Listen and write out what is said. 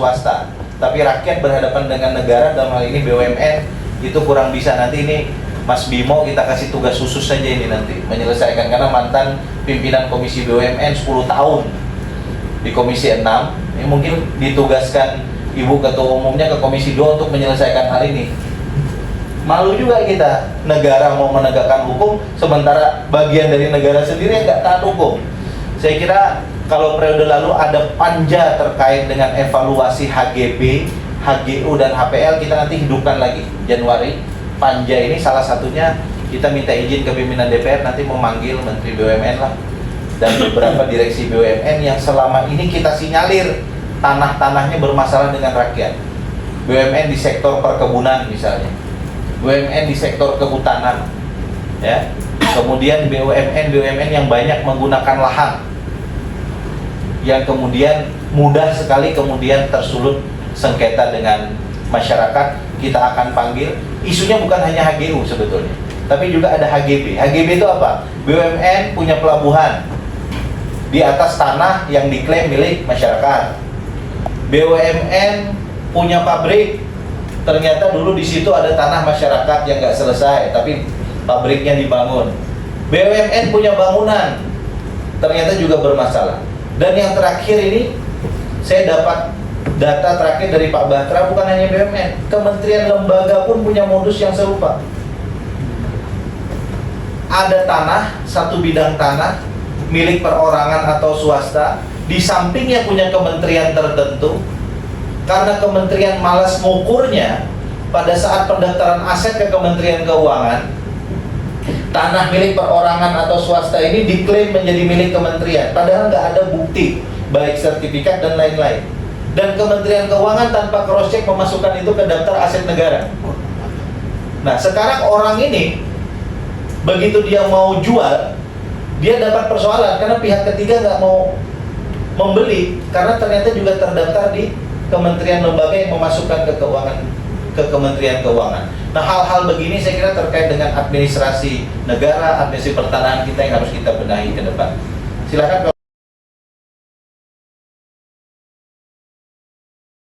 swasta, tapi rakyat berhadapan dengan negara, dalam hal ini BUMN, itu kurang bisa. Nanti ini Mas Bimo kita kasih tugas khusus saja ini nanti menyelesaikan, karena mantan pimpinan Komisi BUMN 10 tahun di Komisi 6, ini mungkin ditugaskan Ibu Ketua Umumnya ke Komisi 2 untuk menyelesaikan hal ini. Malu juga kita, negara mau menegakkan hukum sementara bagian dari negara sendiri yang nggak taat hukum. Saya kira kalau periode lalu ada panja terkait dengan evaluasi HGB, HGU dan HPL, kita nanti hidupkan lagi Januari. Panja ini salah satunya kita minta izin ke pimpinan DPR nanti memanggil Menteri BUMN lah dan beberapa direksi BUMN yang selama ini kita sinyalir tanah-tanahnya bermasalah dengan rakyat. BUMN di sektor perkebunan misalnya, BUMN di sektor kehutanan, ya. Kemudian BUMN yang banyak menggunakan lahan, yang kemudian mudah sekali kemudian tersulut sengketa dengan masyarakat. Kita akan panggil, isunya bukan hanya HGU sebetulnya, tapi juga ada HGB. HGB itu apa? BUMN punya pelabuhan di atas tanah yang diklaim milik masyarakat. BUMN punya pabrik, ternyata dulu di situ ada tanah masyarakat yang nggak selesai, tapi pabriknya dibangun. BUMN punya bangunan, ternyata juga bermasalah. Dan yang terakhir ini, saya dapat data terakhir dari Pak Batra, bukan hanya BUMN, kementerian lembaga pun punya modus yang serupa. Ada tanah, satu bidang tanah, milik perorangan atau swasta, di sampingnya punya kementerian tertentu. Karena kementerian malas mengukurnya, pada saat pendaftaran aset ke Kementerian Keuangan, tanah milik perorangan atau swasta ini diklaim menjadi milik kementerian, padahal nggak ada bukti, baik sertifikat dan lain-lain. Dan Kementerian Keuangan tanpa cross check memasukkan itu ke daftar aset negara. Nah, sekarang orang ini begitu dia mau jual, dia dapat persoalan karena pihak ketiga nggak mau membeli karena ternyata juga terdaftar di kementerian lembaga yang memasukkan ke keuangan, ke Kementerian Keuangan. Nah, hal-hal begini saya kira terkait dengan administrasi negara, administrasi pertanahan kita yang harus kita benahi ke depan. Silakan.